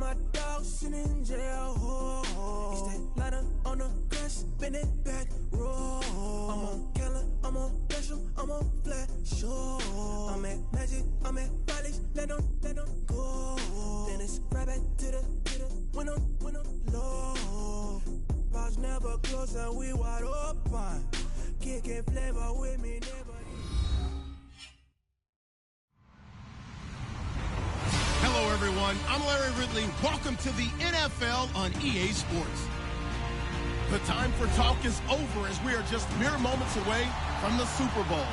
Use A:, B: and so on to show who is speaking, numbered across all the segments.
A: my dog sitting in jail. It's that lighter on the grass, spin it back, roll. I'm on Keller, I'm on Bishop, I'm on Flat Shore. I'm at Magic, I'm at Bally's, let them go. Then it's right back to the when I'm low. Bars never close and we wide open. Kicking flavor with me, never.
B: Hello, everyone. I'm Larry Ridley. Welcome to the NFL on EA Sports. The time for talk is over as we are just mere moments away from the Super Bowl.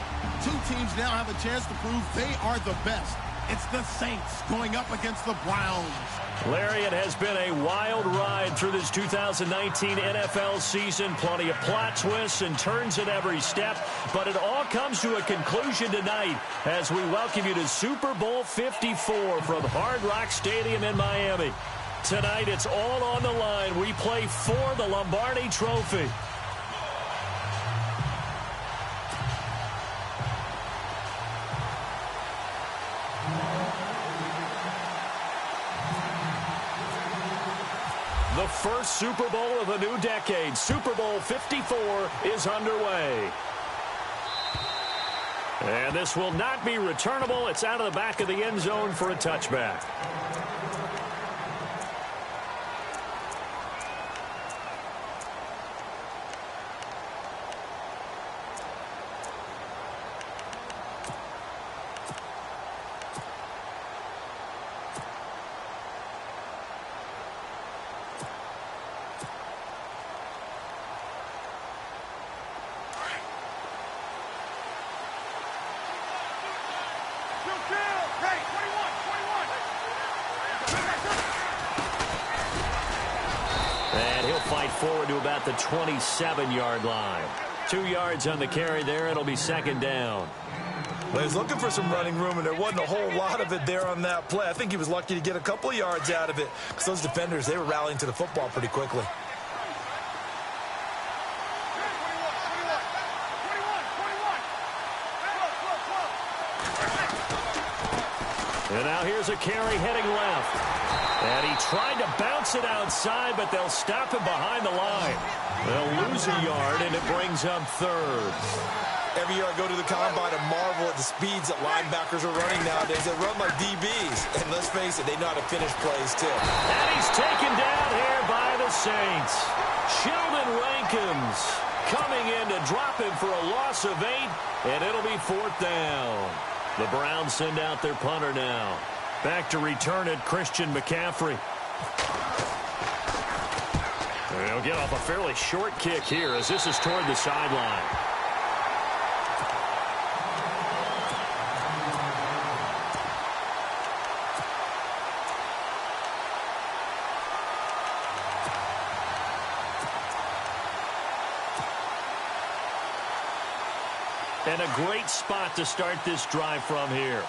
B: Two teams now have a chance to prove they are the best. It's the Saints going up against the Browns.
C: Larry, it has been a wild ride through this 2019 NFL season. Plenty of plot twists and turns at every step. But it all comes to a conclusion tonight as we welcome you to Super Bowl 54 from Hard Rock Stadium in Miami. Tonight, it's all on the line. We play for the Lombardi Trophy. The first Super Bowl of the new decade, Super Bowl 54, is underway. And this will not be returnable. It's out of the back of the end zone for a touchback. Forward to about the 27-yard line. 2 yards on the carry there. It'll be second down.
D: Well, he was looking for some running room, and there wasn't a whole lot of it there on that play. I think he was lucky to get a couple of yards out of it because those defenders, they were rallying to the football pretty quickly.
C: And now here's a carry heading left. And he tried to bounce it outside, but they'll stop him behind the line. They'll lose a yard, and it brings up third.
D: Every year I go to the combine and marvel at the speeds that linebackers are running nowadays. They run like DBs. And let's face it, they know how to finish plays, too.
C: And he's taken down here by the Saints. Sheldon Rankins coming in to drop him for a loss of 8, and it'll be fourth down. The Browns send out their punter now. Back to return it, Christian McCaffrey. They'll get off a fairly short kick here as this is toward the sideline. And a great spot to start this drive from here.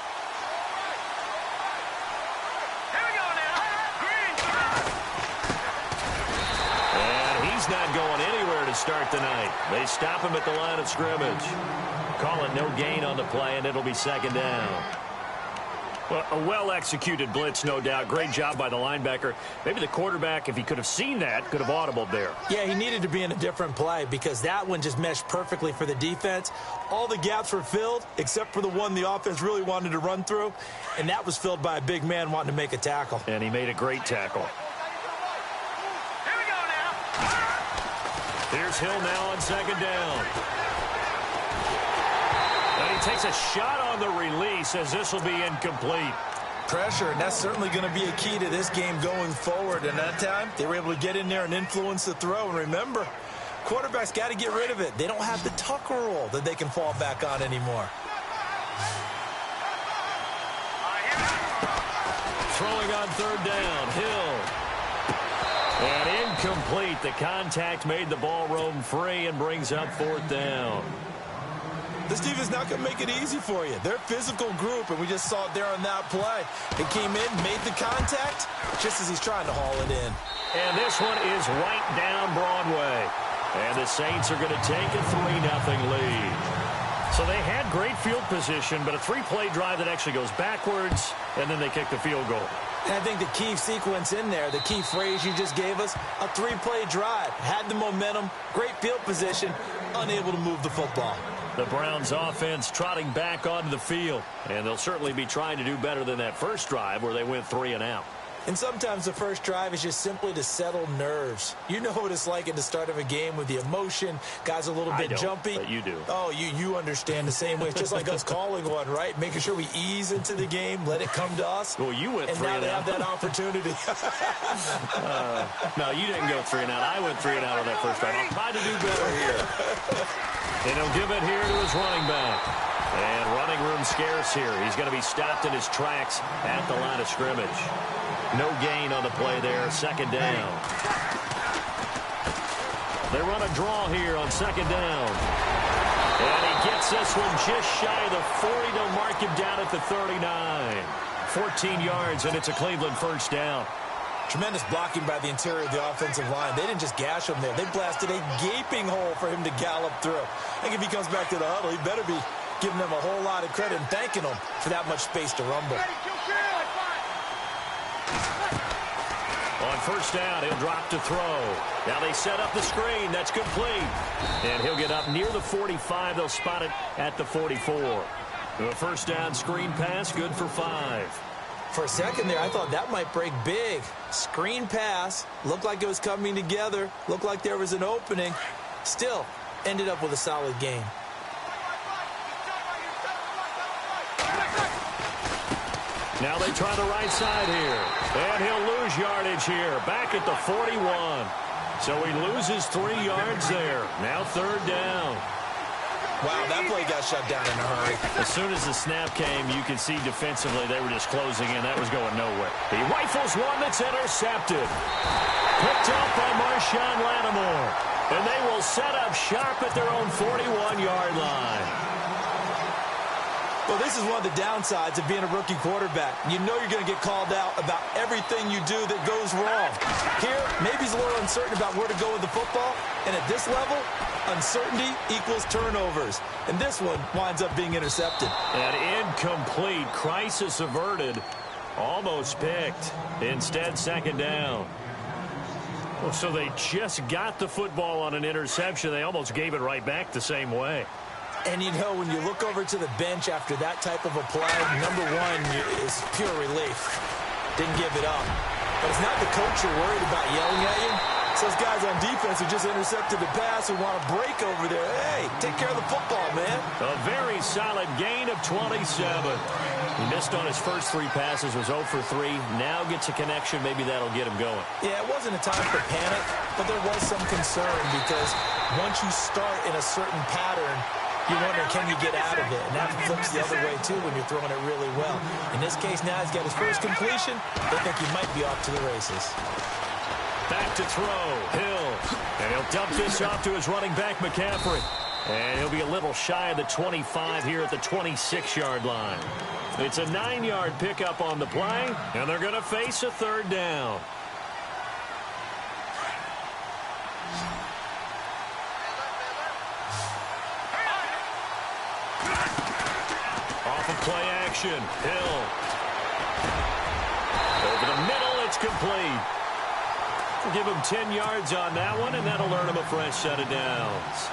C: Not going anywhere to start the night. They stop him at the line of scrimmage. Call it no gain on the play, and it'll be second down. Well, a well-executed blitz, no doubt. Great job by the linebacker. Maybe the quarterback, if he could have seen that, could have audibled there.
E: Yeah, he needed to be in a different play because that one just meshed perfectly for the defense. All the gaps were filled except for the one the offense really wanted to run through, and that was filled by a big man wanting to make a tackle.
C: And he made a great tackle. Here's Hill now on second down. And he takes a shot on the release as this will be incomplete.
D: Pressure, and that's certainly going to be a key to this game going forward. And that time, they were able to get in there and influence the throw. And remember, quarterbacks got to get rid of it. They don't have the Tucker rule that they can fall back on anymore.
C: Throwing on third down, Hill. And incomplete. The contact made the ball roam free and brings up fourth down.
D: This team is not going to make it easy for you. They're a physical group, and we just saw it there on that play. It came in, made the contact, just as he's trying to haul it in.
C: And this one is right down Broadway. And the Saints are going to take a 3-0 lead. So they had great field position, but a 3-play drive that actually goes backwards, and then they kick the field goal.
E: And I think the key sequence in there, the key phrase you just gave us, a 3-play drive. Had the momentum, great field position, unable to move the football.
C: The Browns offense trotting back onto the field, and they'll certainly be trying to do better than that first drive where they went 3 and out.
E: And sometimes the first drive is just simply to settle nerves. You know what it's like at the start of a game with the emotion. Guys a little bit jumpy.
C: But you do.
E: Oh, you understand the same way. It's just like us calling one, right? Making sure we ease into the game, let it come to us.
C: Well, you went 3 and out.
E: And now they have that opportunity.
C: No, you didn't go 3 and out. I went 3 and out on that first drive. I'll try to do better here. And he'll give it here to his running back. And running room scarce here. He's going to be stopped in his tracks at the line of scrimmage. No gain on the play there, second down. They run a draw here on second down. And he gets this one just shy of the 40. They'll mark him down at the 39. 14 yards, and it's a Cleveland first down.
E: Tremendous blocking by the interior of the offensive line. They didn't just gash him there. They blasted a gaping hole for him to gallop through. I think if he comes back to the huddle, he better be giving them a whole lot of credit and thanking them for that much space to rumble.
C: On first down, he'll drop to throw. Now they set up the screen. That's complete. And he'll get up near the 45. They'll spot it at the 44. The first down screen pass, good for 5.
E: For a second there, I thought that might break big. Screen pass. Looked like it was coming together. Looked like there was an opening. Still, ended up with a solid game.
C: Now they try the right side here. And he'll lose yardage here. Back at the 41. So he loses 3 yards there. Now third down.
E: Wow, that play got shut down in a hurry.
C: As soon as the snap came, you could see defensively they were just closing in. That was going nowhere. He rifles one that's intercepted. Picked up by Marshawn Lattimore. And they will set up sharp at their own 41-yard line.
E: Well, this is one of the downsides of being a rookie quarterback. You know you're going to get called out about everything you do that goes wrong. Here, maybe he's a little uncertain about where to go with the football. And at this level, uncertainty equals turnovers. And this one winds up being intercepted.
C: An incomplete, crisis averted, almost picked. Instead, second down. Well, so they just got the football on an interception. They almost gave it right back the same way.
E: And, you know, when you look over to the bench after that type of a play, number one is pure relief. Didn't give it up. But it's not the coach you're worried about yelling at you. It's those guys on defense who just intercepted the pass who want to break over there. Hey, take care of the football, man.
C: A very solid gain of 27. He missed on his first 3 passes, was 0 for 3. Now gets a connection. Maybe that'll get him going.
E: Yeah, it wasn't a time for panic, but there was some concern because once you start in a certain pattern, you wonder, can you get out of it? And that flips the other way, too, when you're throwing it really well. In this case, now he's got his first completion. They think he might be off to the races.
C: Back to throw. Hill. And he'll dump this off to his running back, McCaffrey. And he'll be a little shy of the 25 here at the 26-yard line. It's a 9-yard pickup on the play, and they're going to face a third down. Play action. Hill. Over the middle, it's complete. We'll give him 10 yards on that one, and that'll earn him a fresh set of downs.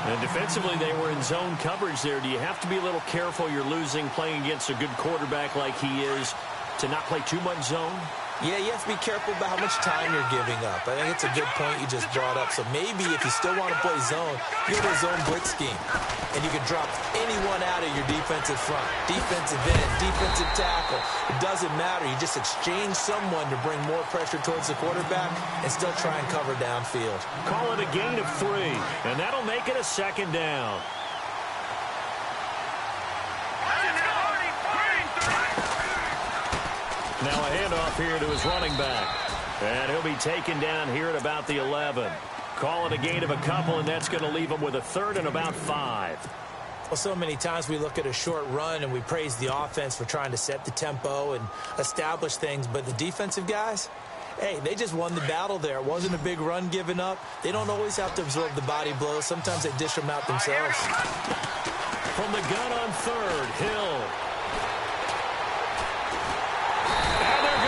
C: And defensively, they were in zone coverage there. Do you have to be a little careful you're losing playing against a good quarterback like he is to not play too much zone?
E: Yeah, you have to be careful about how much time you're giving up. I think it's a good point you just brought up. So maybe if you still want to play zone, you go to a zone blitz scheme. And you can drop anyone out of your defensive front. Defensive end, defensive tackle. It doesn't matter. You just exchange someone to bring more pressure towards the quarterback and still try and cover downfield.
C: Call it a gain of 3, and that'll make it a second down. Now a handoff here to his running back. And he'll be taken down here at about the 11. Call it a gain of a couple, and that's going to leave him with a third and about 5.
E: Well, so many times we look at a short run and we praise the offense for trying to set the tempo and establish things. But the defensive guys, hey, they just won the battle there. It wasn't a big run given up. They don't always have to absorb the body blows. Sometimes they dish them out themselves.
C: From the gun on third, Hill. And they're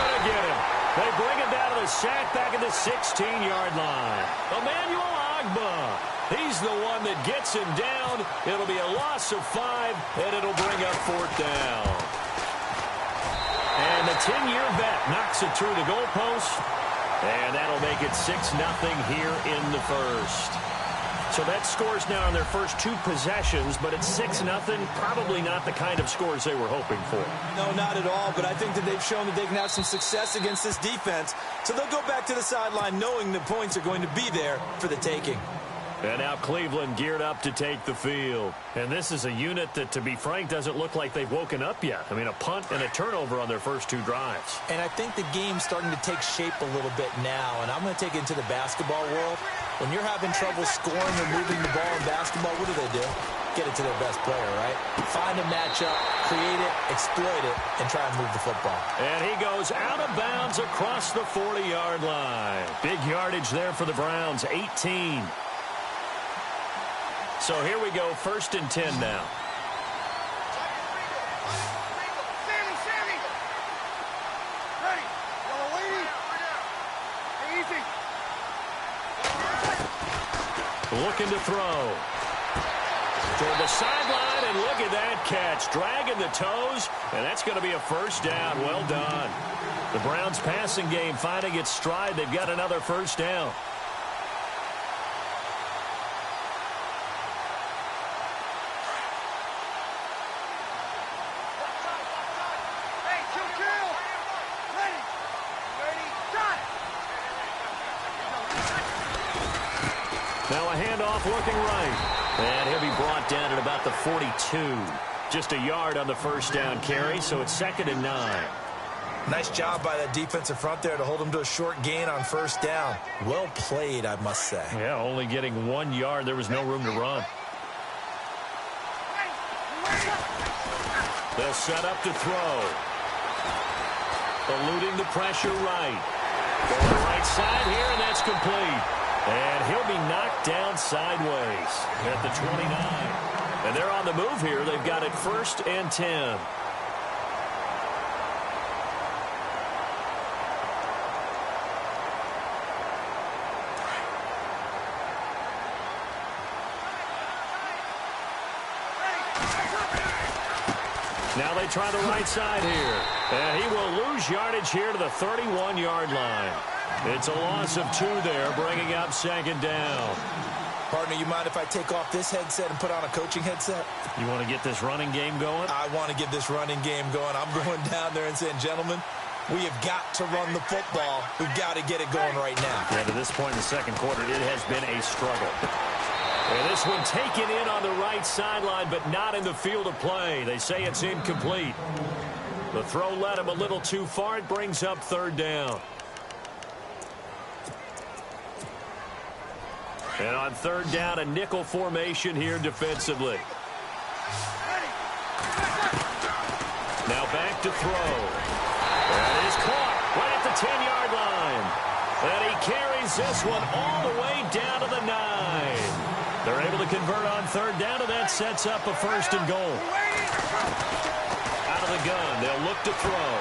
C: sack back at the 16-yard line. Emmanuel Ogbah. He's the one that gets him down. It'll be a loss of 5, and it'll bring up 4th down. And the 10-year vet knocks it through the goalpost, and that'll make it 6-0 here in the first. So that scores now on their first 2 possessions, but it's 6-0. Probably not the kind of scores they were hoping for.
E: No, not at all, but I think that they've shown that they can have some success against this defense. So they'll go back to the sideline knowing the points are going to be there for the taking.
C: And now Cleveland geared up to take the field. And this is a unit that, to be frank, doesn't look like they've woken up yet. I mean, a punt and a turnover on their first 2 drives.
E: And I think the game's starting to take shape a little bit now. And I'm going to take it into the basketball world. When you're having trouble scoring or moving the ball in basketball, what do? Get it to their best player, right? Find a matchup, create it, exploit it, and try and move the football.
C: And he goes out of bounds across the 40-yard line. Big yardage there for the Browns, 18. So here we go, 1st and 10 now.
F: Sammy! Ready? Yellow lady? Easy.
C: Looking to throw. Toward the sideline, and look at that catch. Dragging the toes, and that's going to be a 1st down. Well done. The Browns passing game finding its stride. They've got another 1st down. Now a handoff looking right. And he'll be brought down at about the 42. Just a yard on the 1st down carry, so it's 2nd and 9.
E: Nice job by that defensive front there to hold him to a short gain on 1st down. Well played, I must say.
C: Yeah, only getting 1 yard. There was no room to run. They'll set up to throw. Eluding the pressure right. Going to the right side here, and that's complete. And he'll be knocked down sideways at the 29. And they're on the move here. They've got it 1st and 10. Now they try the right side here. And he will lose yardage here to the 31-yard line. It's a loss of 2 there, bringing up 2nd down.
E: Partner, you mind if I take off this headset and put on a coaching headset?
C: You want to get this running game going?
E: I want to get this running game going. I'm going down there and saying, gentlemen, we have got to run the football. We've got to get it going right now.
C: Yeah, to this point in the 2nd quarter, it has been a struggle. And this one taken in on the right sideline, but not in the field of play. They say it's incomplete. The throw led him a little too far. It brings up 3rd down. And on 3rd down, a nickel formation here defensively. Now back to throw. That is caught right at the 10-yard line. And he carries this one all the way down to the 9. They're able to convert on 3rd down, and that sets up a 1st and goal. Out of the gun, they'll look to throw.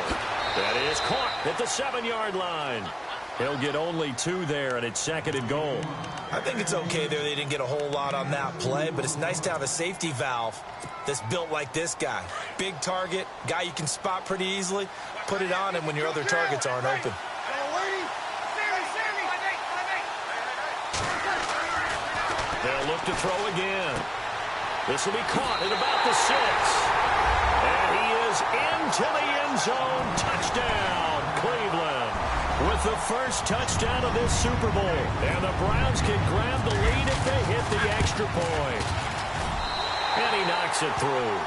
C: That is caught at the 7-yard line. He'll get only 2 there, and it's 2nd and goal.
E: I think it's okay there. They didn't get a whole lot on that play, but it's nice to have a safety valve that's built like this guy. Big target, guy you can spot pretty easily. Put it on him when your other targets aren't open.
C: They'll look to throw again. This will be caught at about the 6. And he is into the end zone. Touchdown, Cleveland. With the first touchdown of this Super Bowl. And the Browns can grab the lead if they hit the extra point. And he knocks it through.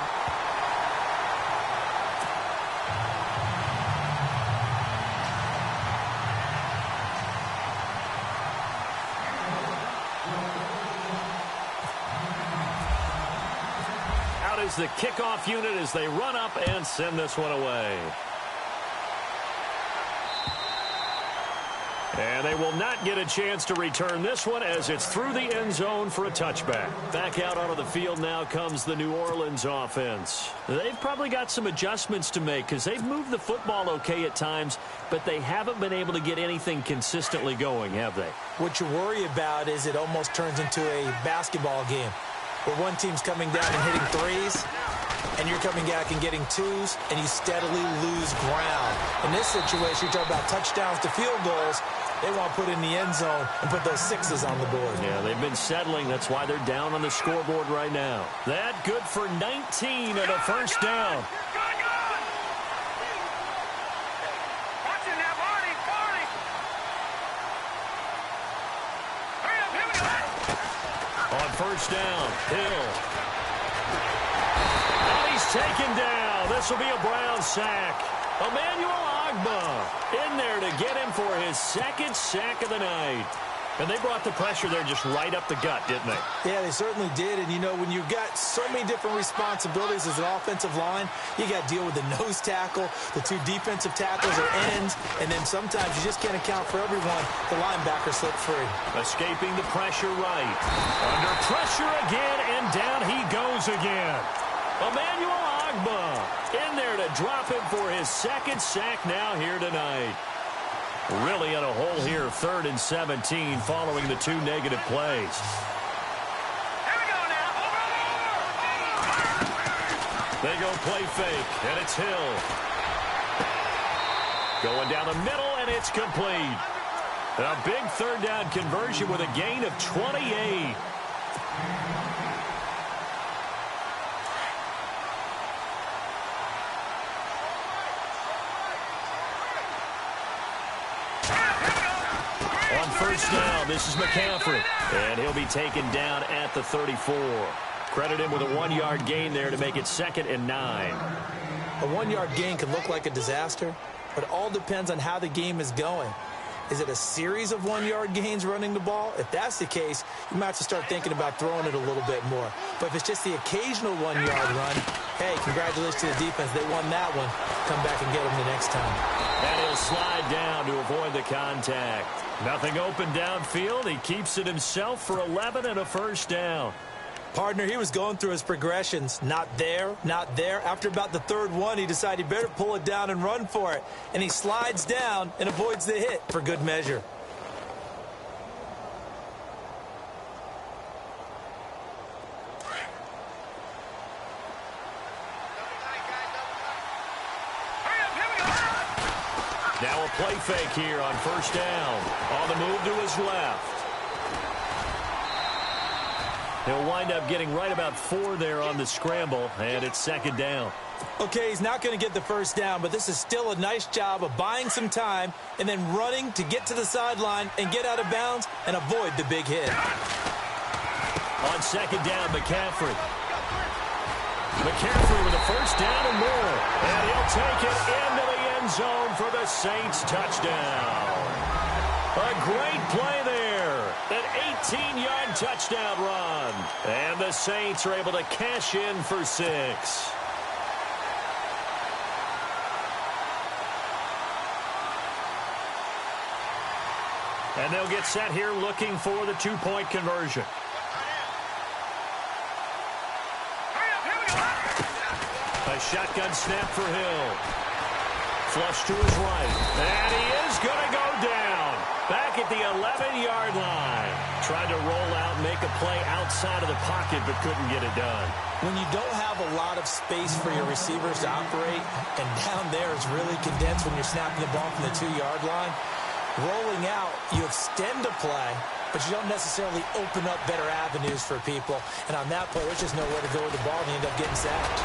C: Out is the kickoff unit as they run up and send this one away. And they will not get a chance to return this one as it's through the end zone for a touchback. Back out onto the field now comes the New Orleans offense. They've probably got some adjustments to make because they've moved the football okay at times, but they haven't been able to get anything consistently going, have they?
E: What you worry about is it almost turns into a basketball game where one team's coming down and hitting threes, and you're coming back and getting twos, and you steadily lose ground. In this situation, you're talking about touchdowns to field goals. They want to put in the end zone and put those sixes on the board.
C: Yeah, they've been settling. That's why they're down on the scoreboard right now. That good for 19 and a first down. On first down, Hill. And he's taken down. This will be a Brown sack. Emmanuel Ogbah in there to get him for his second sack of the night. And they brought the pressure there just right up the gut, didn't they?
E: Yeah, they certainly did. And, you know, when you've got so many different responsibilities as an offensive line, you got to deal with the nose tackle, the two defensive tackles or ends, and then sometimes you just can't account for everyone. The linebacker slipped free.
C: Escaping the pressure right. Under pressure again, and down he goes again. Emmanuel Ogbah in there to drop him for his second sack now here tonight. Really in a hole here, 3rd and 17 following the 2 negative plays.
F: Here we go now.
C: They go play fake, and it's Hill. Going down the middle, and it's complete. A big 3rd down conversion with a gain of 28. On first down, this is McCaffrey, and he'll be taken down at the 34. Credit him with a 1-yard gain there to make it 2nd and 9.
E: A 1-yard gain can look like a disaster, but it all depends on how the game is going. Is it a series of 1-yard gains running the ball? If that's the case, you might have to start thinking about throwing it a little bit more. But if it's just the occasional 1-yard run, hey, congratulations to the defense. They won that one. Come back and get them the next time.
C: And he'll slide down to avoid the contact. Nothing open downfield. He keeps it himself for 11 and a first down.
E: Partner, he was going through his progressions. Not there, not there. After about the 3rd one, he decided he better pull it down and run for it. And he slides down and avoids the hit for good measure.
C: Now a play fake here on first down. On the move to his left. He'll wind up getting right about 4 there on the scramble, and it's 2nd down.
E: Okay, he's not going to get the first down, but this is still a nice job of buying some time and then running to get to the sideline and get out of bounds and avoid the big hit.
C: On 2nd down, McCaffrey. McCaffrey with a first down and more. And he'll take it into the end zone for the Saints touchdown. A great play there. An 18-yard touchdown run. And the Saints are able to cash in for 6. And they'll get set here looking for the 2-point conversion. A shotgun snap for Hill. Flush to his right. And he is going to go down. Back at the 11-yard line. Tried to roll out, make a play outside of the pocket, but couldn't get it done.
E: When you don't have a lot of space for your receivers to operate, and down there is really condensed when you're snapping the ball from the 2-yard line, rolling out, you extend a play, but you don't necessarily open up better avenues for people. And on that play, there's just nowhere to go with the ball, and you end up getting sacked.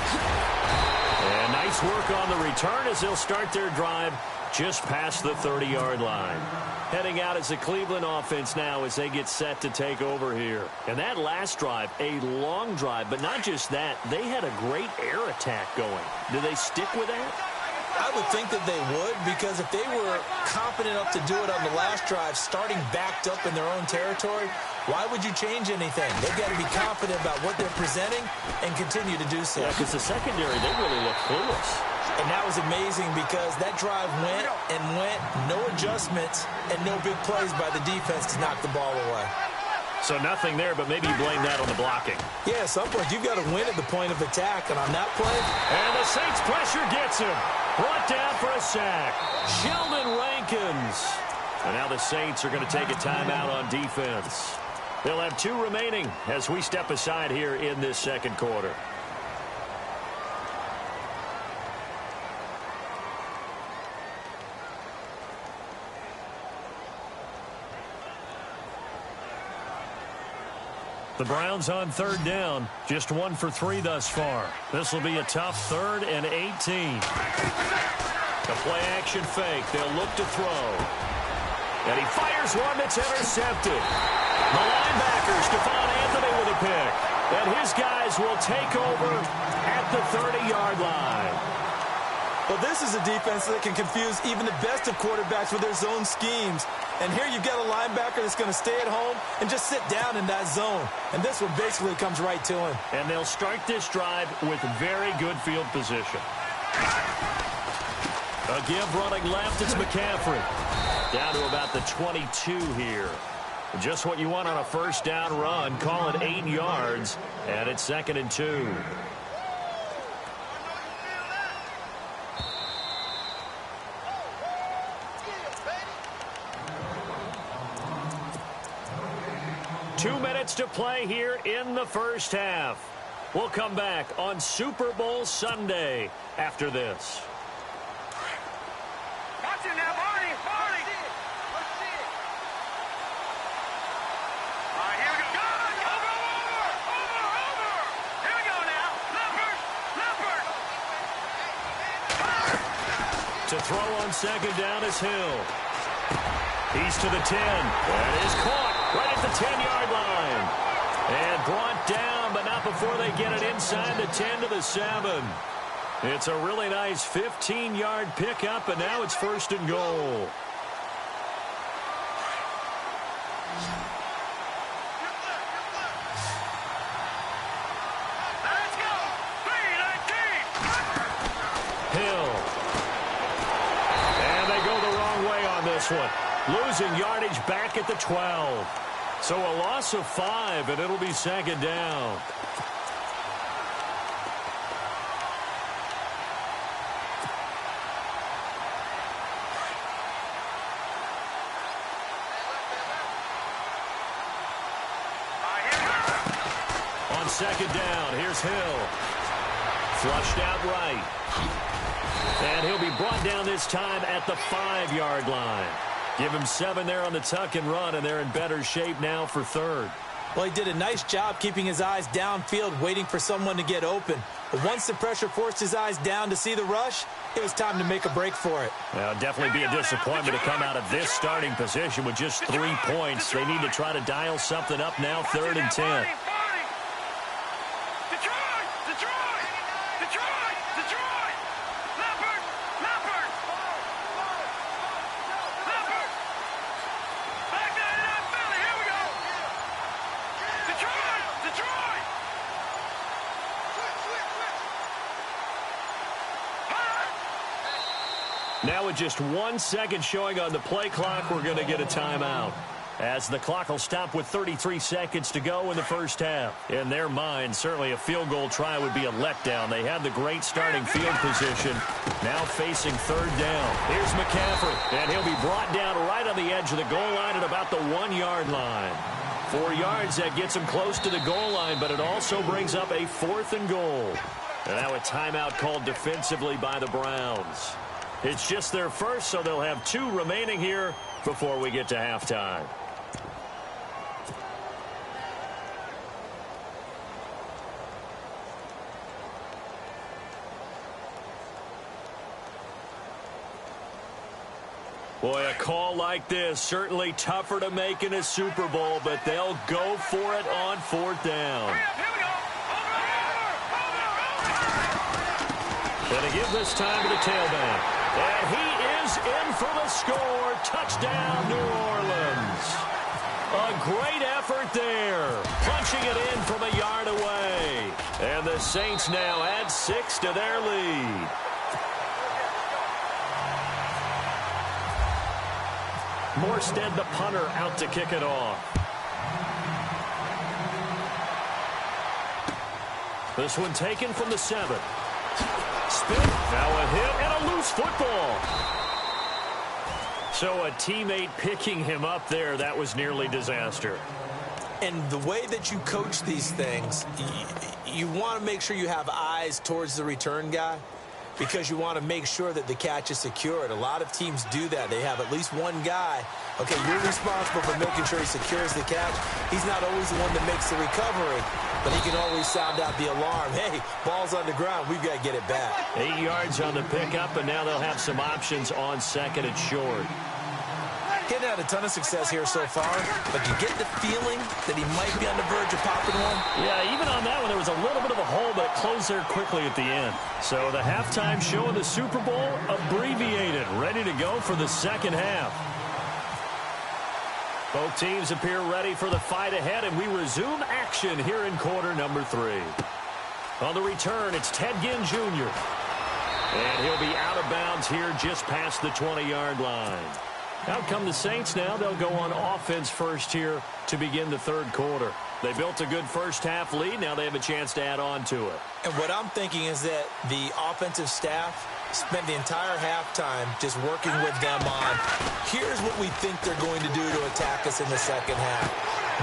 C: And nice work on the return as they'll start their drive just past the 30-yard line. Heading out as the Cleveland offense now as they get set to take over here. And that last drive, a long drive, but not just that, they had a great air attack going. Do they stick with that?
E: I would think that they would, because if they were confident enough to do it on the last drive, starting backed up in their own territory, why would you change anything? They've got to be confident about what they're presenting and continue to do so.
C: Yeah, because the secondary, they really look clueless.
E: And that was amazing because that drive went and went, no adjustments, and no big plays by the defense to knock the ball away.
C: So nothing there, but maybe you blame that on the blocking.
E: Yeah, at some point, you've got to win at the point of attack, and on that play...
C: And the Saints pressure gets him. Brought down for a sack. Sheldon Rankins. And now the Saints are going to take a timeout on defense. They'll have 2 remaining as we step aside here in this second quarter. The Browns on 3rd down, just 1 for 3 thus far. This will be a tough 3rd and 18. The play action fake. They'll look to throw. And he fires one that's intercepted. The linebacker, Stephon Anthony with a pick. And his guys will take over at the 30-yard line.
E: Well, this is a defense that can confuse even the best of quarterbacks with their zone schemes. And here you've got a linebacker that's going to stay at home and just sit down in that zone. And this one basically comes right to him.
C: And they'll start this drive with very good field position. A give running left, it's McCaffrey. Down to about the 22 here. Just what you want on a first down run. Call it 8 yards, and it's 2nd and 2. To play here in the first half. We'll come back on Super Bowl Sunday after this.
F: Watch it now, Barney. Barney. All right, here we go. Over. Here we go now. Leopard.
C: To throw on 2nd down is Hill. He's to the 10. That is caught right at the 10-yard line. And brought down, but not before they get it inside the 10 to the 7. It's a really nice 15-yard pickup, and now it's 1st and goal.
F: Let's go. 3-19.
C: Hill. And they go the wrong way on this one. Losing yardage back at the 12. So a loss of 5, and it'll be 2nd down. On 2nd down, here's Hill. Flushed out right. And he'll be brought down this time at the 5-yard line. Give him 7 there on the tuck and run, and they're in better shape now for 3rd.
E: Well, he did a nice job keeping his eyes downfield, waiting for someone to get open. But once the pressure forced his eyes down to see the rush, it was time to make a break for it.
C: Well, definitely be a disappointment to come out of this starting position with just 3 points. They need to try to dial something up now, 3rd and 10. Now with just 1 second showing on the play clock, we're going to get a timeout. As the clock will stop with 33 seconds to go in the first half. In their mind, certainly a field goal try would be a letdown. They had the great starting field position. Now facing 3rd down. Here's McCaffrey, and he'll be brought down right on the edge of the goal line at about the 1-yard line. 4 yards, that gets him close to the goal line, but it also brings up a 4th and goal. And now a timeout called defensively by the Browns. It's just their first, so they'll have 2 remaining here before we get to halftime. Boy, a call like this, certainly tougher to make in a Super Bowl, but they'll go for it on 4th down. And to give this time to the tailback. And he is in for the score. Touchdown, New Orleans. A great effort there. Punching it in from a yard away. And the Saints now add 6 to their lead. Morstead, the punter, out to kick it off. This one taken from the 7. Spin, now a hit, and a loose football. So a teammate picking him up there, that was nearly disaster.
E: And the way that you coach these things, you want to make sure you have eyes towards the return guy because you want to make sure that the catch is secured. A lot of teams do that. They have at least one guy. Okay, you're responsible for making sure he secures the catch. He's not always the one that makes the recovery, but he can always sound out the alarm. Hey, ball's on the ground. We've got to get it back.
C: 8 yards on the pickup, and now they'll have some options on second and short.
E: Getting had a ton of success here so far, but you get the feeling that he might be on the verge of popping one.
C: Yeah, even on that one, there was a little bit of a hole, but it closed there quickly at the end. So the halftime show of the Super Bowl, abbreviated, ready to go for the second half. Both teams appear ready for the fight ahead, and we resume action here in quarter number 3. On the return, it's Ted Ginn Jr. And he'll be out of bounds here just past the 20-yard line. Out come the Saints now. They'll go on offense first here to begin the third quarter. They built a good first-half lead. Now they have a chance to add on to it.
E: And what I'm thinking is that the offensive staff spent the entire halftime just working with them on, here's what we think they're going to do to attack us in the second half.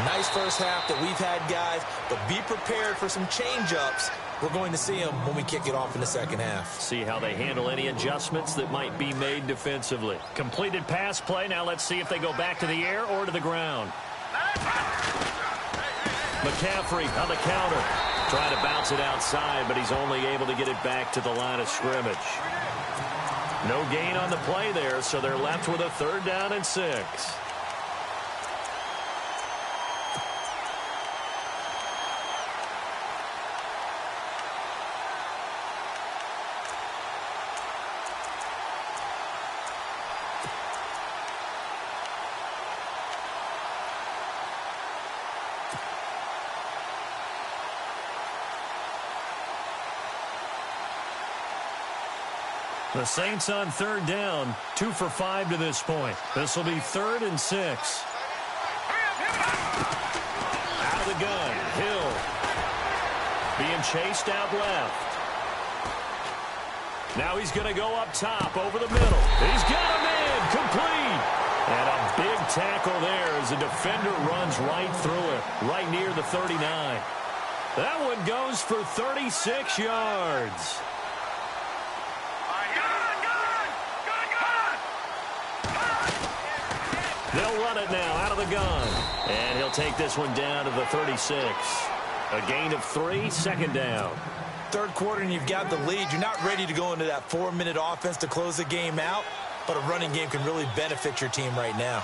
E: Nice first half that we've had, guys, but be prepared for some change-ups. We're going to see them when we kick it off in the second half.
C: See how they handle any adjustments that might be made defensively. Completed pass play. Now let's see if they go back to the air or to the ground. McCaffrey on the counter. Trying to bounce it outside, but he's only able to get it back to the line of scrimmage. No gain on the play there, so they're left with a 3rd down and 6. The Saints on 3rd down, 2 for 5 to this point. This will be 3rd and 6. Out of the gun, Hill. Being chased out left. Now he's going to go up top over the middle. He's got him in, complete. And a big tackle there as the defender runs right through it, right near the 39. That one goes for 36 yards. They'll run it now out of the gun. And he'll take this one down to the 36. A gain of 3, 2nd down.
E: Third quarter and you've got the lead. You're not ready to go into that 4-minute offense to close the game out, but a running game can really benefit your team right now.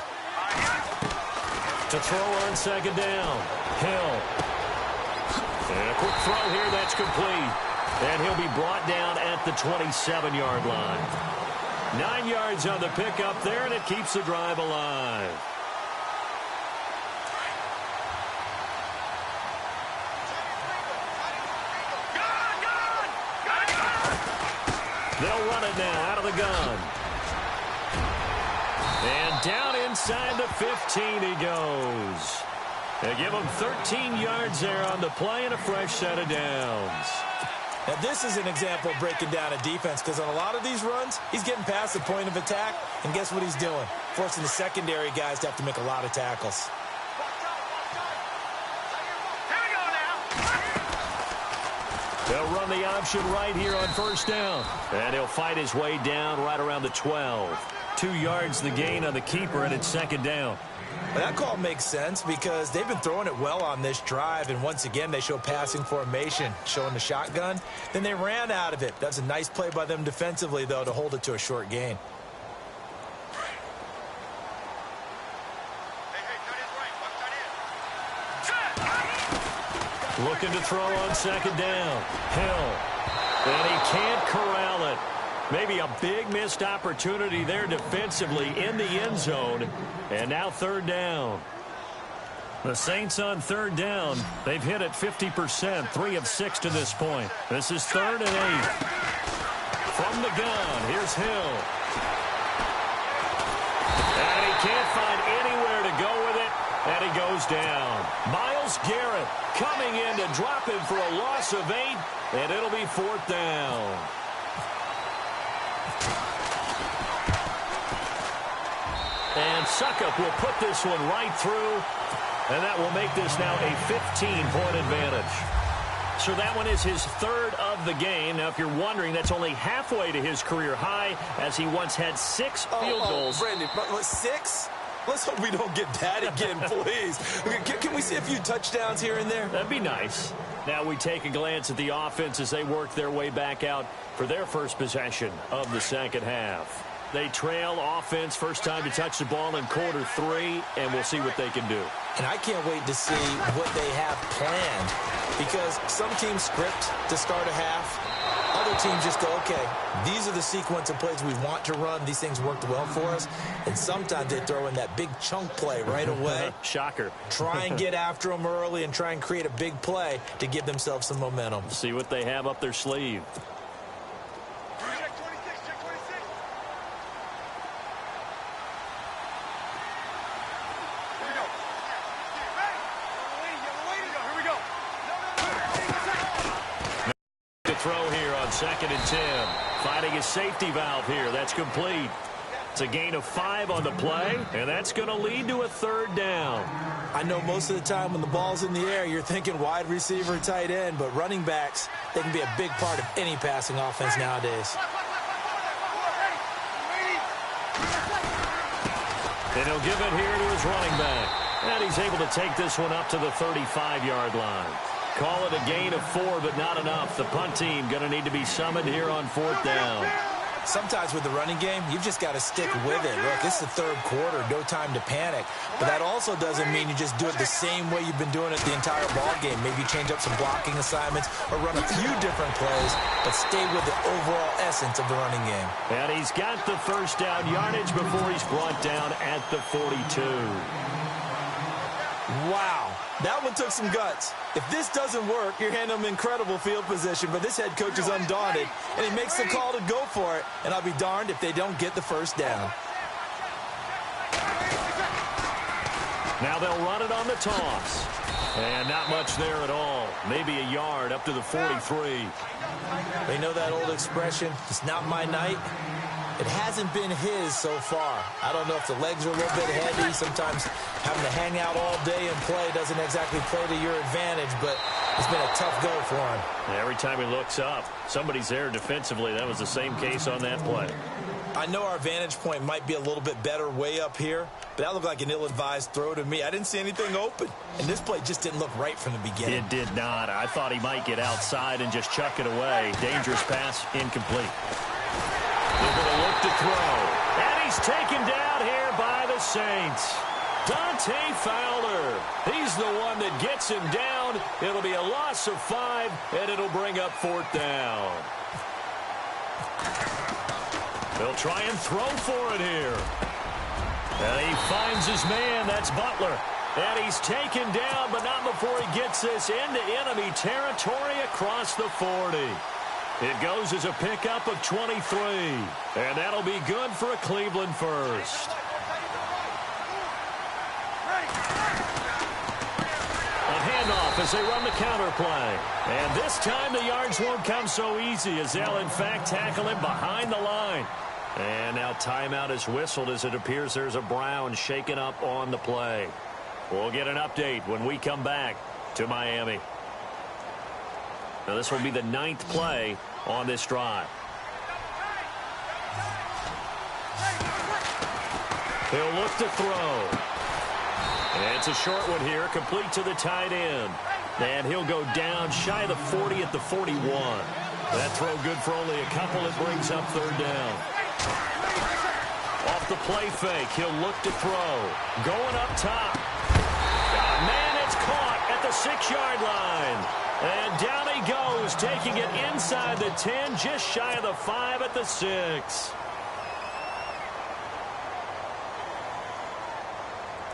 C: To throw on 2nd down. Hill. And a quick throw here, that's complete. And he'll be brought down at the 27-yard line. 9 yards on the pickup there, and it keeps the drive alive. They'll run it now out of the gun. And down inside the 15 he goes. They give him 13 yards there on the play and a fresh set of downs.
E: Now, this is an example of breaking down a defense because on a lot of these runs, he's getting past the point of attack, and guess what he's doing? Forcing the secondary guys to have to make a lot of tackles.
C: They'll run the option right here on 1st down, and he'll fight his way down right around the 12. 2 yards the gain on the keeper, and it's 2nd down.
E: Well, that call makes sense because they've been throwing it well on this drive, and once again, they show passing formation, showing the shotgun. Then they ran out of it. That's a nice play by them defensively, though, to hold it to a short gain.
C: Looking to throw on 2nd down. Hill. And he can't corral it. Maybe a big missed opportunity there defensively in the end zone. And now 3rd down. The Saints on 3rd down. They've hit it 50%, 3 of 6 to this point. This is 3rd and 8. From the gun, here's Hill. And he can't find down. Myles Garrett coming in to drop him for a loss of 8, and it'll be 4th down. And Suckup will put this one right through, and that will make this now a 15-point advantage. So that one is his 3rd of the game. Now, if you're wondering, that's only halfway to his career high, as he once had 6 field goals.
E: Brandon, 6? Let's hope we don't get that again, please. Can we see a few touchdowns here and there?
C: That'd be nice. Now we take a glance at the offense as they work their way back out for their first possession of the second half. They trail offense, first time to touch the ball in quarter 3, and we'll see what they can do.
E: And I can't wait to see what they have planned, because some teams script to start a half. Other teams just go, okay, these are the sequence of plays we want to run. These things worked well for us. And sometimes they throw in that big chunk play right away.
C: Shocker.
E: Try and get after them early and try and create a big play to give themselves some momentum.
C: See what they have up their sleeve. Throw here on 2nd and 10. Finding his safety valve here. That's complete. It's a gain of 5 on the play, and that's going to lead to a 3rd down.
E: I know most of the time when the ball's in the air, you're thinking wide receiver, tight end, but running backs, they can be a big part of any passing offense nowadays.
C: And he'll give it here to his running back. And he's able to take this one up to the 35-yard line. Call it a gain of 4, but not enough. The punt team going to need to be summoned here on 4th down.
E: Sometimes with the running game, you've just got to stick with it. Look, it's the 3rd quarter, no time to panic. But that also doesn't mean you just do it the same way you've been doing it the entire ball game. Maybe change up some blocking assignments or run a few different plays, but stay with the overall essence of the running game.
C: And he's got the first down yardage before he's brought down at the 42.
E: Wow, that one took some guts. If this doesn't work, you're handing them incredible field position, but this head coach is undaunted, and he makes the call to go for it, and I'll be darned if they don't get the first down.
C: Now they'll run it on the toss. And not much there at all. Maybe a yard up to the 43.
E: They know that old expression, it's not my night. It hasn't been his so far. I don't know if the legs are a little bit heavy. Sometimes having to hang out all day and play doesn't exactly play to your advantage, but it's been a tough go for him.
C: Every time he looks up, somebody's there defensively. That was the same case on that play.
E: I know our vantage point might be a little bit better way up here, but that looked like an ill-advised throw to me. I didn't see anything open, and this play just didn't look right from the beginning.
C: It did not. I thought he might get outside and just chuck it away. Dangerous pass, incomplete. They're going to look to throw. And he's taken down here by the Saints. Dante Fowler. He's the one that gets him down. It'll be a loss of 5, and it'll bring up 4th down. They'll try and throw for it here. And he finds his man. That's Butler. And he's taken down, but not before he gets this into enemy territory across the 40. It goes as a pickup of 23. And that'll be good for a Cleveland first. A handoff as they run the counter play. And this time the yards won't come so easy as they'll, in fact, tackle him behind the line. And now timeout is whistled as it appears there's a Brown shaken up on the play. We'll get an update when we come back to Miami. Now this will be the 9th play on this drive. He'll look to throw. And it's a short one here, complete to the tight end. And he'll go down shy of the 40 at the 41. That throw good for only a couple. It brings up 3rd down. Off the play fake, he'll look to throw. Going up top. Man, it's caught at the 6-yard line. And down he goes, taking it inside the 10, just shy of the 5 at the 6.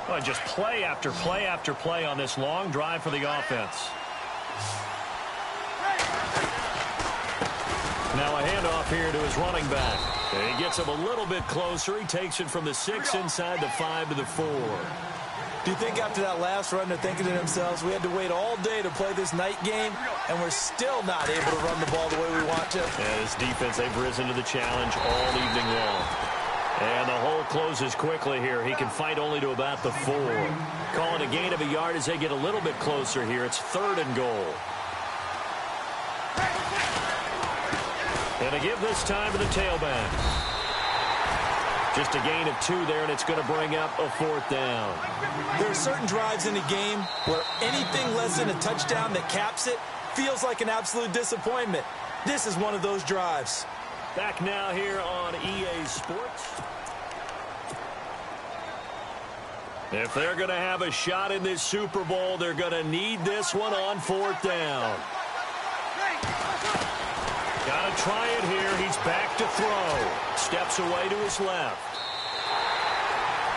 C: Well, just play after play after play on this long drive for the offense. Now a handoff here to his running back. And he gets him a little bit closer. He takes it from the 6 inside the 5 to the 4.
E: Do you think after that last run they're thinking to themselves, we had to wait all day to play this night game, and we're still not able to run the ball the way we want to?
C: Yeah, this defense, they've risen to the challenge all evening long. And the hole closes quickly here. He can fight only to about the 4. Calling a gain of a yard as they get a little bit closer here. It's 3rd and goal. And a give this time to the tailback. Just a gain of 2 there, and it's going to bring up a 4th down.
E: There are certain drives in a game where anything less than a touchdown that caps it feels like an absolute disappointment. This is one of those drives.
C: Back now here on EA Sports. If they're going to have a shot in this Super Bowl, they're going to need this one on 4th down. Got to try it here. He's back to throw. Steps away to his left.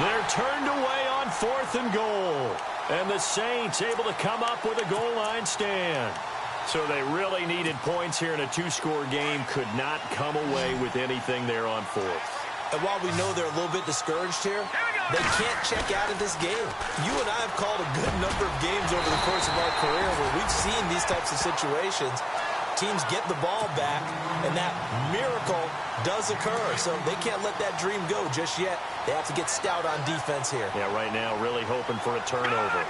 C: They're turned away on 4th and goal. And the Saints able to come up with a goal line stand. So they really needed points here in a 2-score game. Could not come away with anything there on 4th.
E: And while we know they're a little bit discouraged here, they can't check out of this game. You and I have called a good number of games over the course of our career where we've seen these types of situations. Teams get the ball back, and that miracle does occur. So they can't let that dream go just yet. They have to get stout on defense here.
C: Yeah, right now really hoping for a turnover.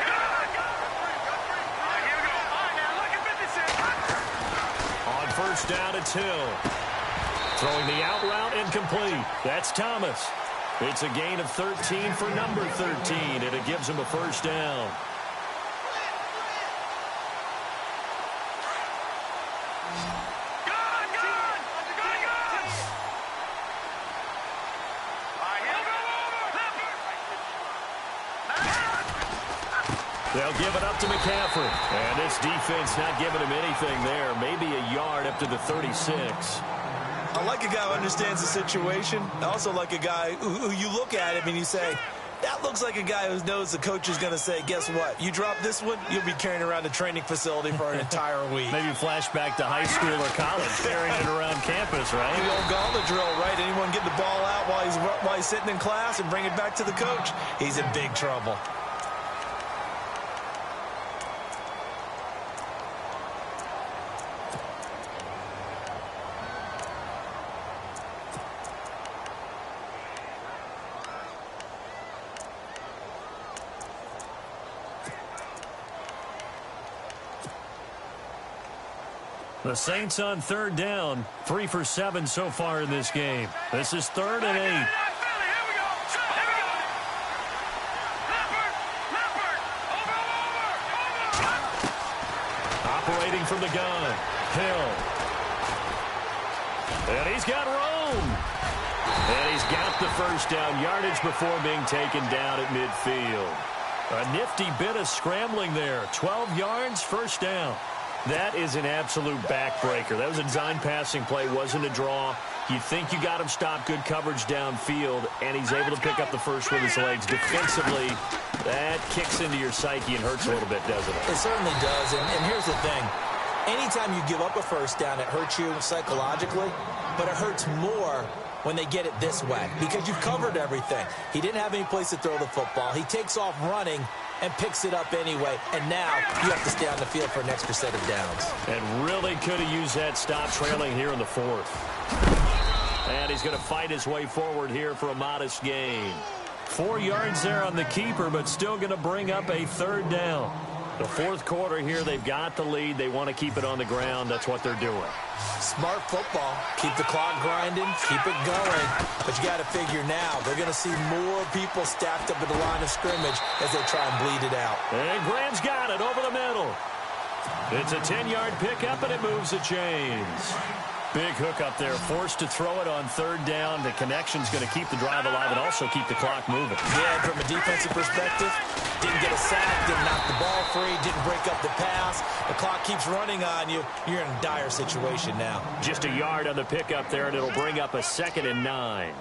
C: On 1st down, it's Hill. Throwing the out route incomplete. That's Thomas. It's a gain of 13 for number 13, and it gives him a 1st down. They'll give it up to McCaffrey. And this defense not giving him anything there. Maybe a yard up to the 36.
E: I like a guy who understands the situation. I also like a guy who you look at him and you say, that looks like a guy who knows the coach is going to say, guess what? You drop this one, you'll be carrying around a training facility for an entire week.
C: Maybe flashback to high school or college, carrying it around campus, right?
E: The old gauntlet drill, right? Anyone get the ball out while he's sitting in class and bring it back to the coach? He's in big trouble.
C: The Saints on 3rd down, 3 for 7 so far in this game. This is 3rd and 8. Operating from the gun, Hill. And he's got room. And he's got the 1st down yardage before being taken down at midfield. A nifty bit of scrambling there. 12 yards, 1st down. That is an absolute backbreaker. That was a design passing play, wasn't a draw. You think you got him stopped, good coverage downfield, and he's able to pick up the 1st with his legs. Defensively, that kicks into your psyche and hurts a little bit, doesn't it?
E: It certainly does, and here's the thing. Anytime you give up a 1st down, it hurts you psychologically, but it hurts more when they get it this way because you've covered everything. He didn't have any place to throw the football. He takes off running and picks it up anyway, and now you have to stay on the field for an extra set of downs.
C: And really could have used that stop trailing here in the 4th. And he's going to fight his way forward here for a modest gain. 4 yards there on the keeper, but still going to bring up a 3rd down. The 4th quarter here, they've got the lead. They want to keep it on the ground. That's what they're doing.
E: Smart football. Keep the clock grinding. Keep it going. But you got to figure now, they're going to see more people stacked up at the line of scrimmage as they try and bleed it out.
C: And Graham's got it over the middle. It's a 10-yard pickup, and it moves the chains. Big hook up there, forced to throw it on 3rd down. The connection's going to keep the drive alive and also keep the clock moving.
E: Yeah, from a defensive perspective, didn't get a sack, didn't knock the ball free, didn't break up the pass. The clock keeps running on you. You're in a dire situation now.
C: Just a yard on the pickup there, and it'll bring up a 2nd and 9.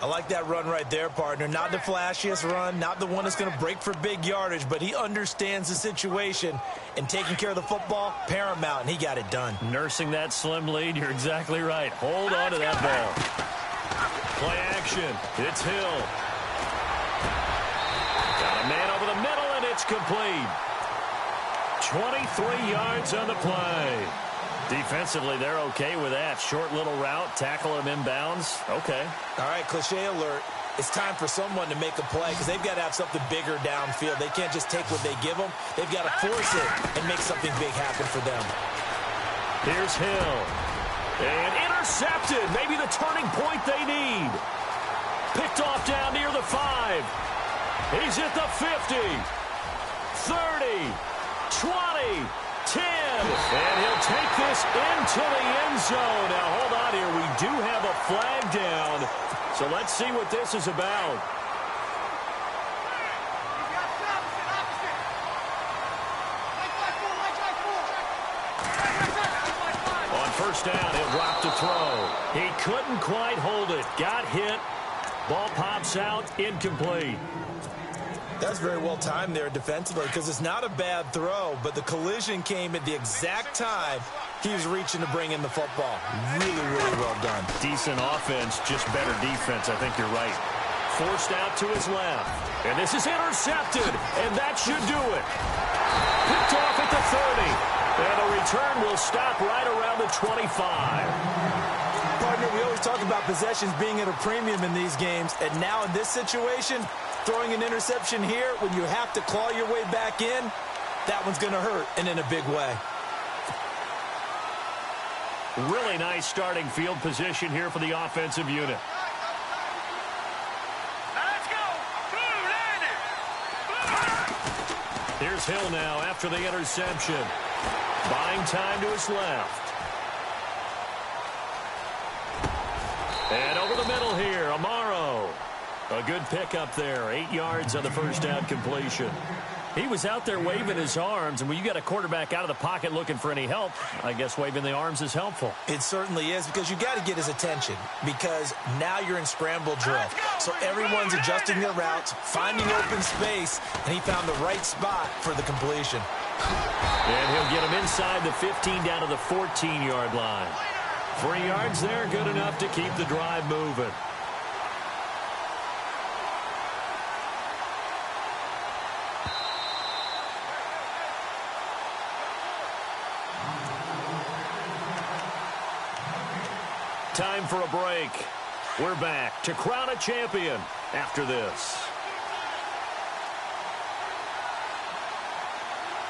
E: I like that run right there, partner. Not the flashiest run, not the one that's going to break for big yardage, but he understands the situation, and taking care of the football, paramount, and he got it done.
C: Nursing that slim lead, you're exactly right. Hold on to that ball. Play action. It's Hill. Got a man over the middle, complete. 23 yards on the play. Defensively, they're okay with that. Short little route, tackle him inbounds. Okay.
E: All right, cliche alert. It's time for someone to make a play because they've got to have something bigger downfield. They can't just take what they give them. They've got to force it and make something big happen for them.
C: Here's Hill. And intercepted. Maybe the turning point they need. Picked off down near the 5. He's at the 50. 30. 20. 10. And he'll take this into the end zone. Now, hold on here. We do have a flag down. So let's see what this is about. On first down, he'll drop to throw. He couldn't quite hold it. Got hit. Ball pops out. Incomplete.
E: That's very well timed there defensively because it's not a bad throw, but the collision came at the exact time he was reaching to bring in the football. Really, really well done.
C: Decent offense, just better defense. I think you're right. Forced out to his left. And this is intercepted, and that should do it. Picked off at the 30. And the return will stop right around the 25.
E: Partner, we always talk about possessions being at a premium in these games, and now in this situation, throwing an interception here when you have to claw your way back in, that one's going to hurt, and in a big way.
C: Really nice starting field position here for the offensive unit.
F: Let's go.
C: Here's Hill now after the interception. Buying time to his left. And over the middle here, Amaro. A good pickup there. 8 yards on the first down completion. He was out there waving his arms, and when you got a quarterback out of the pocket looking for any help, I guess waving the arms is helpful.
E: It certainly is because you got to get his attention because now you're in scramble drill. So everyone's adjusting their routes, finding open space, and he found the right spot for the completion.
C: And he'll get him inside the 15 down to the 14-yard line. 3 yards there, good enough to keep the drive moving. Time for a break. We're back to crown a champion after this.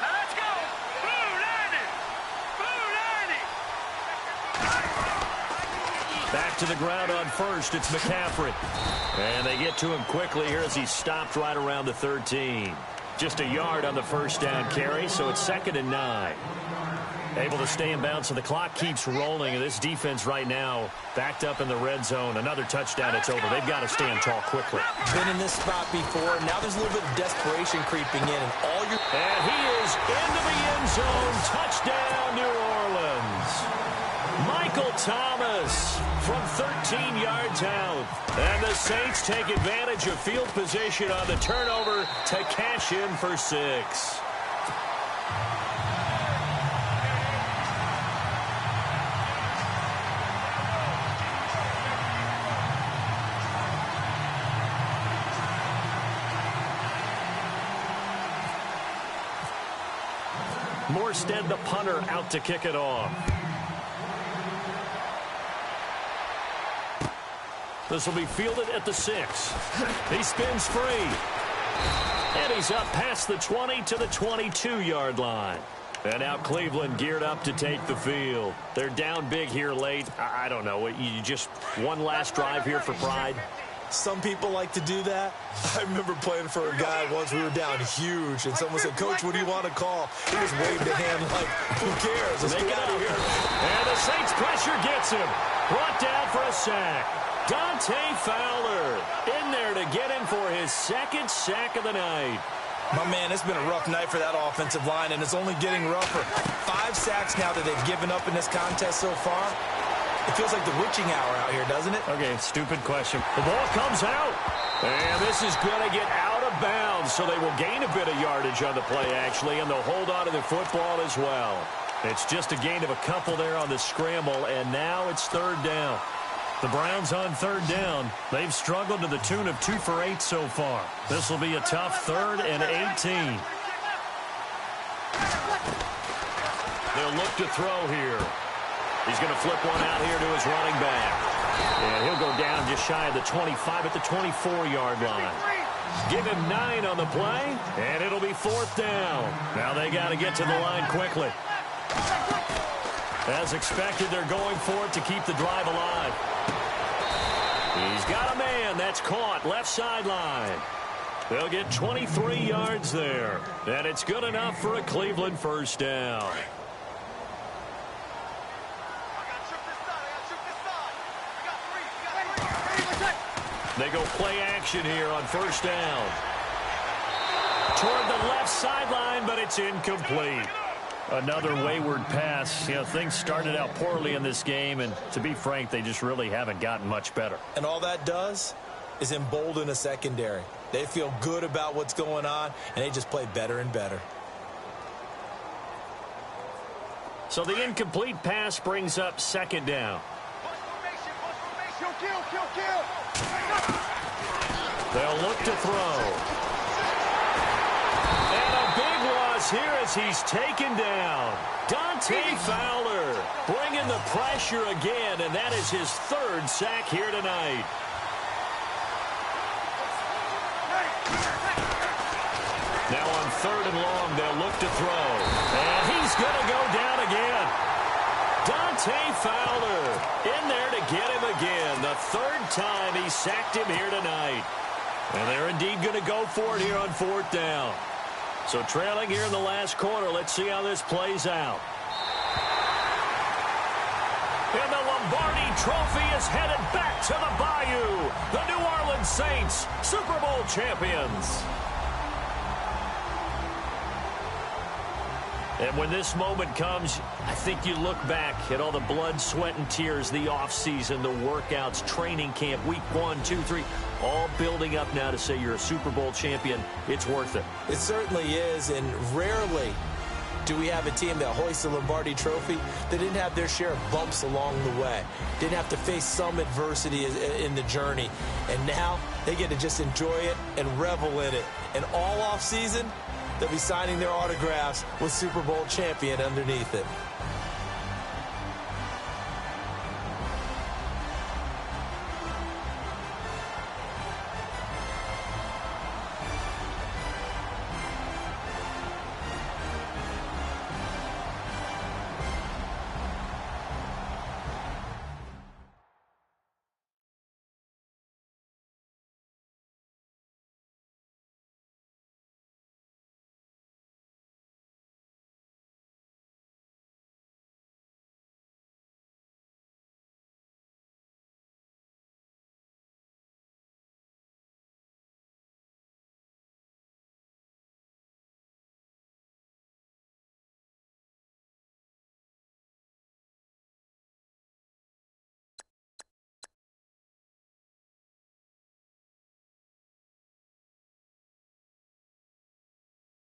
F: Let's go. Blue landing.
C: Back to the ground on first. It's McCaffrey. And they get to him quickly here as he stopped right around the 13. Just a yard on the first down carry, so it's 2nd and 9. Able to stay in bounds, so the clock keeps rolling. And this defense right now backed up in the red zone. Another touchdown, it's over. They've got to stand tall quickly.
E: Been in this spot before. Now there's a little bit of desperation creeping in.
C: And he is into the end zone. Touchdown, New Orleans. Michael Thomas from 13 yards out. And the Saints take advantage of field position on the turnover to cash in for 6. Morstead, the punter, out to kick it off. This will be fielded at the 6. He spins free. And he's up past the 20 to the 22-yard line. And now Cleveland geared up to take the field. They're down big here late. I don't know. You just one last drive here for pride.
E: Some people like to do that. I remember playing for a guy once. We were down huge, and someone said, "Coach, what do you want to call?" He just waved a hand like, "Who cares? Let's get out of here."
C: And the Saints pressure gets him. Brought down for a sack. Dante Fowler in there to get him for his 2nd sack of the night.
E: My man, it's been a rough night for that offensive line, and it's only getting rougher. 5 sacks now that they've given up in this contest so far. It feels like the witching hour out here, doesn't it?
C: Okay, stupid question. The ball comes out. And this is going to get out of bounds, so they will gain a bit of yardage on the play, actually, and they'll hold on to the football as well. It's just a gain of a couple there on the scramble, and now it's 3rd down. The Browns on 3rd down. They've struggled to the tune of 2 for 8 so far. This will be a tough 3rd and 18. They'll look to throw here. He's going to flip one out here to his running back. And he'll go down just shy of the 25 at the 24-yard line. Give him 9 on the play, and it'll be 4th down. Now they got to get to the line quickly. As expected, they're going for it to keep the drive alive. He's got a man. That's caught. Left sideline. They'll get 23 yards there. And it's good enough for a Cleveland first down. They go play action here on first down. Toward the left sideline, but it's incomplete. Another wayward pass. You know, things started out poorly in this game, and to be frank, they just really haven't gotten much better.
E: And all that does is embolden a secondary. They feel good about what's going on, and they just play better and better.
C: So the incomplete pass brings up 2nd down. They'll look to throw. And a big loss here as he's taken down. Dante Fowler bringing the pressure again, and that is his 3rd sack here tonight. Now on 3rd and long, they'll look to throw. And he's going to go down again. Dante Fowler in there to get him again. The 3rd time he sacked him here tonight. And they're indeed going to go for it here on 4th down. So trailing here in the last quarter, let's see how this plays out. And the Lombardi Trophy is headed back to the Bayou. The New Orleans Saints, Super Bowl champions. And when this moment comes, I think you look back at all the blood, sweat, and tears, the offseason, the workouts, training camp, week 1, 2, 3, all building up now to say you're a Super Bowl champion. It's worth it.
E: It certainly is, and rarely do we have a team that hoists the Lombardi Trophy that didn't have their share of bumps along the way, didn't have to face some adversity in the journey, and now they get to just enjoy it and revel in it. And all offseason, they'll be signing their autographs with Super Bowl champion underneath it.